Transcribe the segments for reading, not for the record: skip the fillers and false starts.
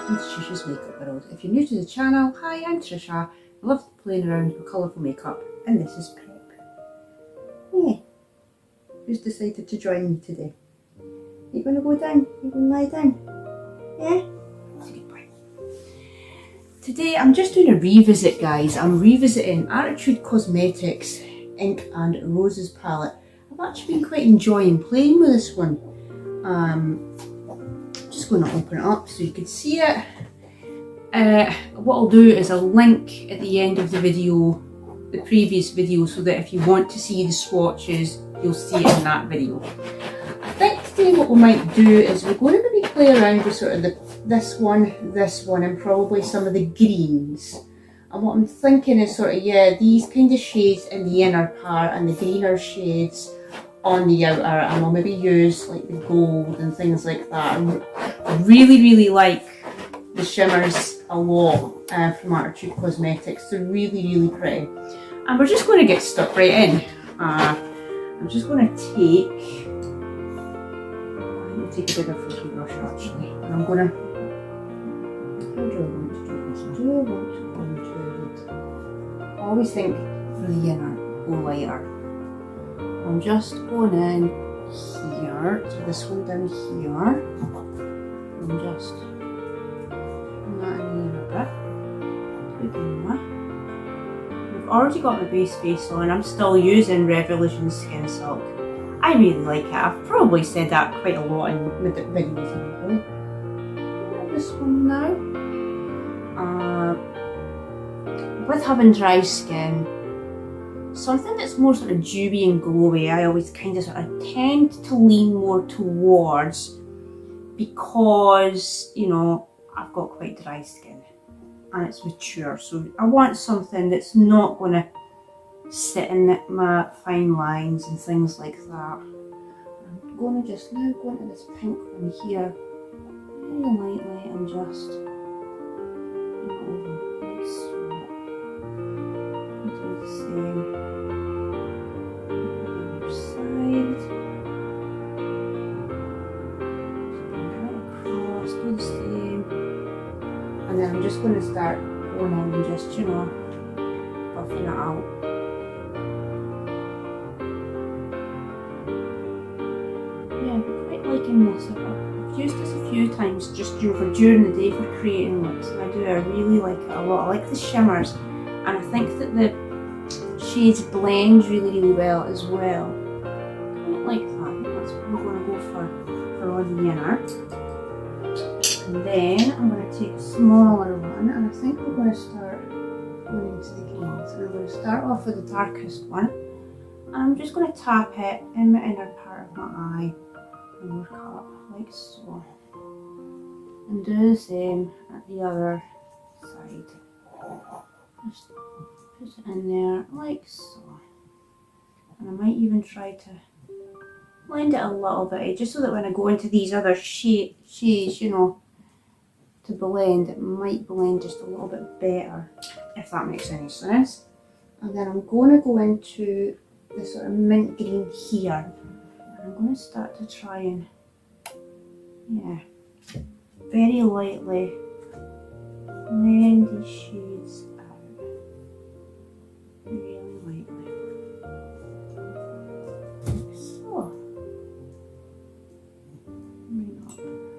welcome to Tricia's Makeup World. If you're new to the channel, hi, I'm Tricia. I love playing around with colourful makeup, and this is prep. Yeah, who's decided to join me today? You gonna go down? You gonna lie down? Yeah? That's a good boy. Today I'm just doing a revisit, guys. I'm revisiting Arttitude Cosmetics Ink and Roses palette. I've actually been quite enjoying playing with this one. Just going to open it up so you can see it. What I'll do is I'll link at the end of the video, the previous video, so that if you want to see the swatches, you'll see it in that video. I think today what we might do is we're going to maybe play around with sort of this one, and probably some of the greens. And what I'm thinking is sort of, yeah, these kind of shades in the inner part and the greener shades on the outer, and I'll maybe use like the gold and things like that. I really like the shimmers a lot from Arttitude Cosmetics. They're really pretty. And we're just going to get stuck right in. I'm just going to take a bigger fluffy brush actually, and I'm going to, how do I want to do this? Do I want to go into it? I always think for the inner, go lighter. I'm just going in here to this one down here. I'm just putting that in there a bit. I've already got my base face on. I'm still using Revolution Skin Silk. I really like it. I've probably said that quite a lot in the videos anyway. This one now. With having dry skin, something that's more sort of dewy and glowy, I always kind of sort of tend to lean more towards, because, you know, I've got quite dry skin and it's mature, so I want something that's not going to sit in my fine lines and things like that. I'm going to just now go into this pink one here very lightly and just bring it over nice sweet. Do the same. Do the same, and then I'm just going to start going in and just, you know, buffing it out. Yeah, I'm quite liking this. I've used this a few times just during the day for creating looks, and I really like it a lot. I like the shimmers, and I think that the shades blend really well as well. I quite like that. I think that's what I'm going to go for on the inner. And then I'm going to take a smaller one, and I think we're going to start going into the greens. And I'm going to start off with the darkest one, and I'm just going to tap it in my inner part of my eye and work up like so. And do the same at the other side. Just put it in there like so. And I might even try to blend it a little bit, just so that when I go into these other shades, you know, to blend, it might blend just a little bit better, if that makes any sense. And then I'm going to go into this sort of mint green here, and I'm going to start to try and, yeah, very lightly blend these shades out, really lightly, like so.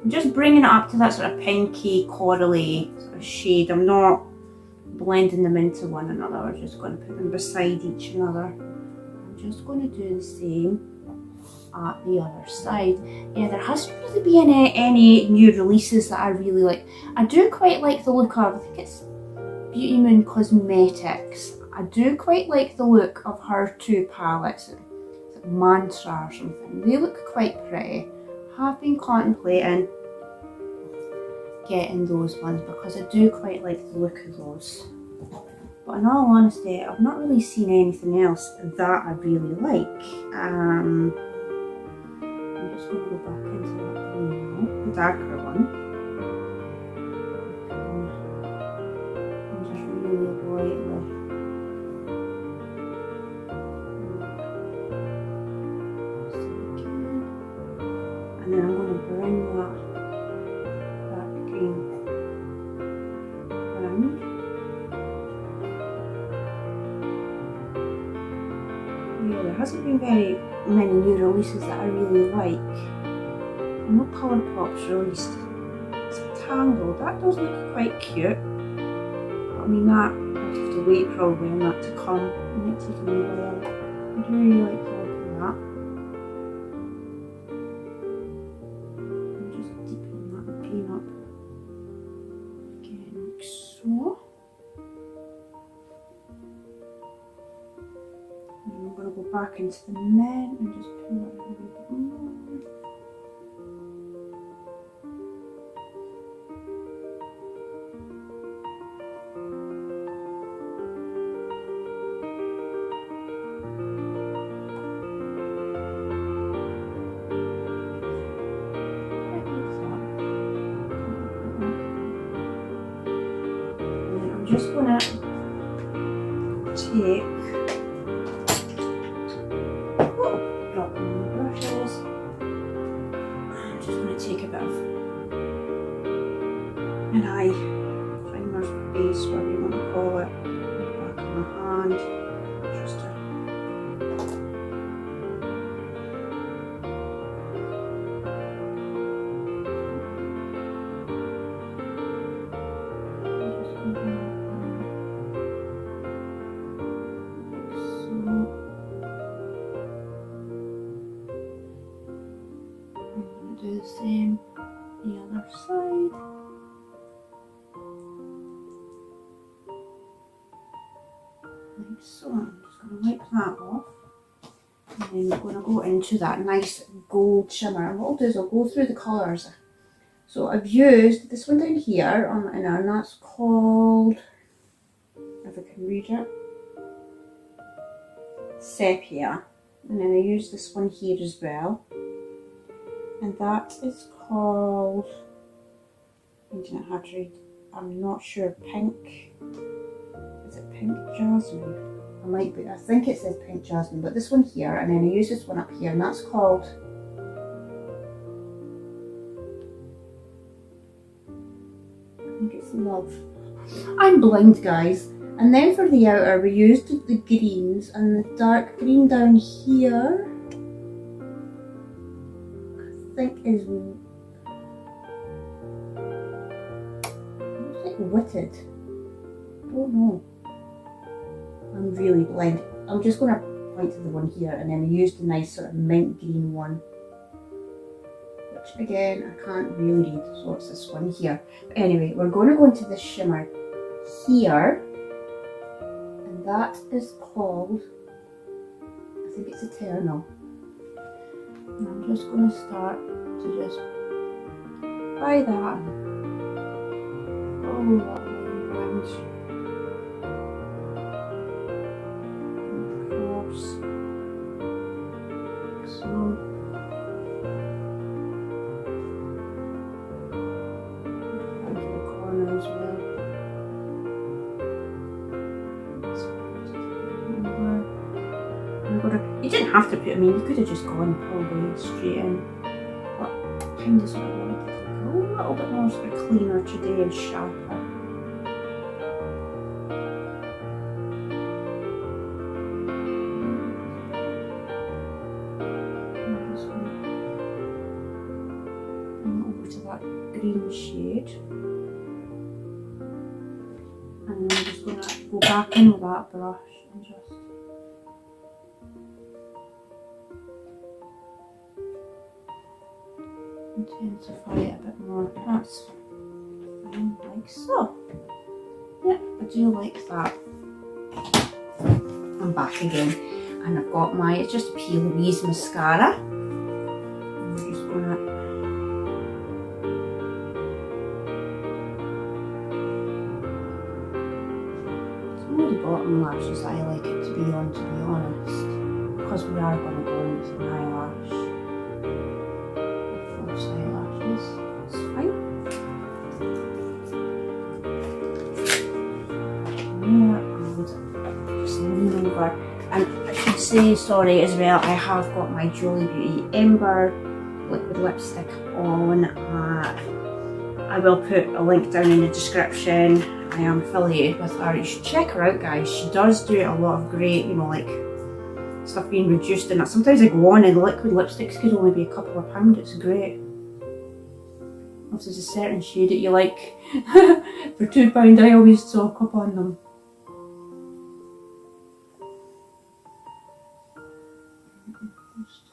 I'm just bringing it up to that sort of pinky, corally sort of shade. I'm not blending them into one another. We're just going to put them beside each other. I'm just going to do the same at the other side. Yeah, there hasn't really been any new releases that I really like. I do quite like the look of, I think it's Beauty Moon Cosmetics. I do quite like the look of her two palettes. It's like Mantra or something. They look quite pretty. Have been contemplating getting those ones because I do quite like the look of those. But in all honesty, I've not really seen anything else that I really like. I'm just going to go back into that one now, the darker one. And just really lightly. And then I'm going to bring that green and yeah, there hasn't been very many new releases that I really like. No Colourpop's released Tangled. That does look quite cute. But, I mean, that I'll have to wait probably on that to come. It might take me a while. I do really like the look of that. I'm just deepening that green up again, like so. And then I'm going to go back into the men and just pull that a little bit more. I'm just going to take, drop in the brushes, I'm just going to take a bit of an eye primer's base, whatever you want to call it, back of my hand, just to do the same the other side. Like so. I'm just going to wipe that off. And then we're going to go into that nice gold shimmer. And what I'll do is I'll go through the colours. So I've used this one down here on my inner, and that's called, if I can read it, Sepia. And then I use this one here as well. And that is called, finding it hard to read, I'm not sure, Pink, is it Pink Jasmine? I might be, I think it says Pink Jasmine, but this one here, and then I use this one up here, and that's called, I think it's Love. I'm blind, guys. And then for the outer, we used the greens, and the dark green down here, I think is, looks like Witted. I don't know. I'm really blind. I'm just going to point to the one here, and then I used the nice sort of mint green one, which again I can't really read, so it's this one here. But anyway, we're going to go into this shimmer here, and that is called, I think it's Eternal. And I'm just going to start to just buy that and follow that line around and across. So into the corner as well. You didn't have to put, I mean, you could have just gone probably straight in, but I kind of sort of wanted to look a little bit more sort of cleaner today and sharper. I'm just going to bring it over to that green shade, and then I'm just going to go back in with that brush and just intensify it a bit more. That's fine, like so. Yeah, I do like that. I'm back again, and I've got my, it's just a P. Louise mascara. And we're just gonna, it's more the bottom lashes I like it to be on, to be honest, because we are going to go into an eyelash. Eyelashes, it's fine. More and just lean over. And I should say, sorry as well, I have got my Jolly Beauty Ember liquid lipstick on. I will put a link down in the description. I am affiliated with her. You should check her out, guys. She does do a lot of great, you know, like stuff being reduced in it. Sometimes I go on and liquid lipsticks could only be a couple of pounds. It's great. If there's a certain shade that you like, for £2 I always stock up on them. Just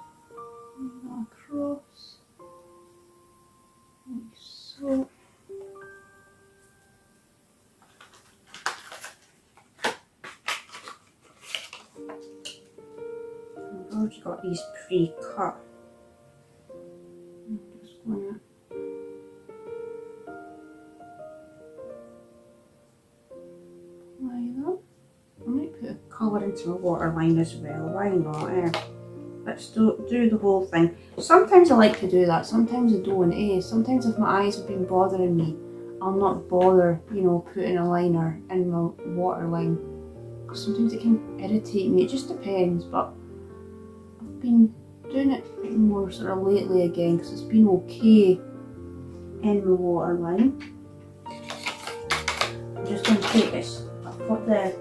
that across, like so. I've already got these pre-cut. I'm just going to apply that. I might put a colour into my waterline as well, why not? Let's do the whole thing. Sometimes I like to do that, sometimes I don't. Sometimes if my eyes have been bothering me, I'll not bother, you know, putting a liner in my waterline. Because sometimes it can irritate me, it just depends, but I've been doing it more sort of lately again because it's been okay in my waterline. I'm just going to take this. I've got the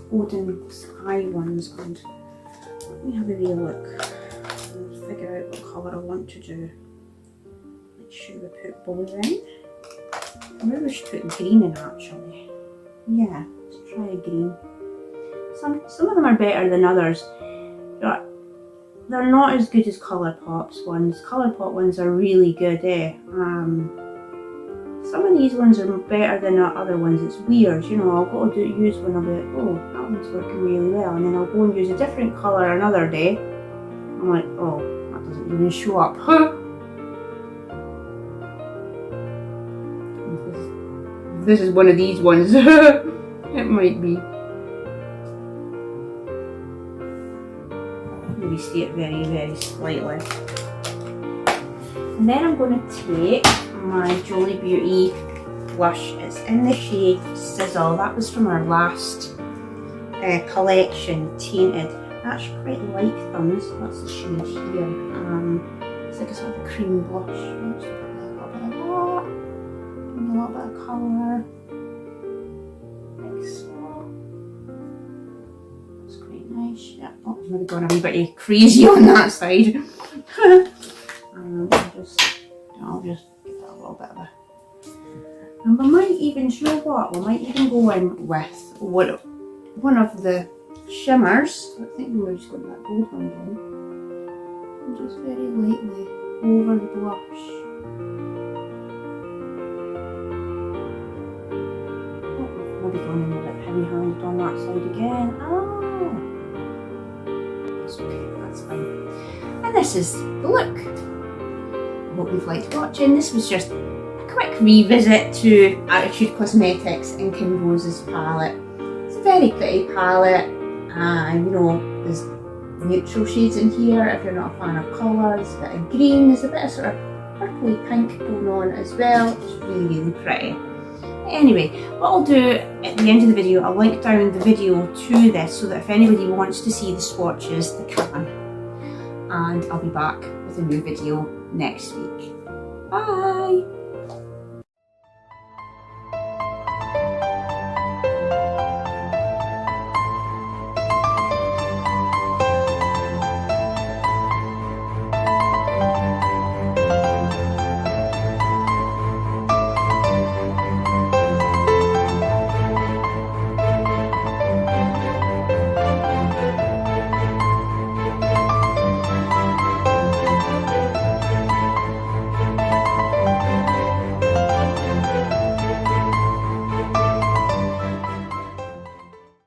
Golden Sky ones and let me have a wee look and figure out what colour I want to do. Make sure we put blue in. Maybe we should put green in actually. Yeah, let's try a green. Some of them are better than others. But they're not as good as Colourpop's ones. Colourpop ones are really good, Some of these ones are better than the other ones. It's weird, you know, I'll go to use one, I'll be like, oh, that one's working really well, and then I'll go and use a different colour another day. I'm like, oh, that doesn't even show up. This is one of these ones. It might be. Maybe see it very, very slightly. And then I'm going to take my Jolie Beauty blush. It's in the shade Sizzle. That was from our last collection, Tainted. I actually quite like them. That's the shade here. It's like a sort of cream blush. Let's put a little bit of that. Give me a little bit of colour. Like so. That's quite nice. Yeah. Oh, I'm maybe going a wee bit crazy on that side. I'll just give that a little bit of a... And we might even, you know what, we might even go in with one of the shimmers. I think we're just going to that gold one again. And just very lightly over the blush. Oh, maybe going in a bit heavy-handed on that side again. Oh! That's okay, that's fine. And this is the look. I hope you've liked watching. This was just a quick revisit to Arttitude Cosmetics in Kim Rose's palette. It's a very pretty palette, and you know, there's neutral shades in here if you're not a fan of colours. There's a bit of green, there's a bit of sort of purpley pink going on as well. It's really, really pretty. Anyway, what I'll do at the end of the video, I'll link down the video to this so that if anybody wants to see the swatches, they can. And I'll be back with a new video next week. Bye!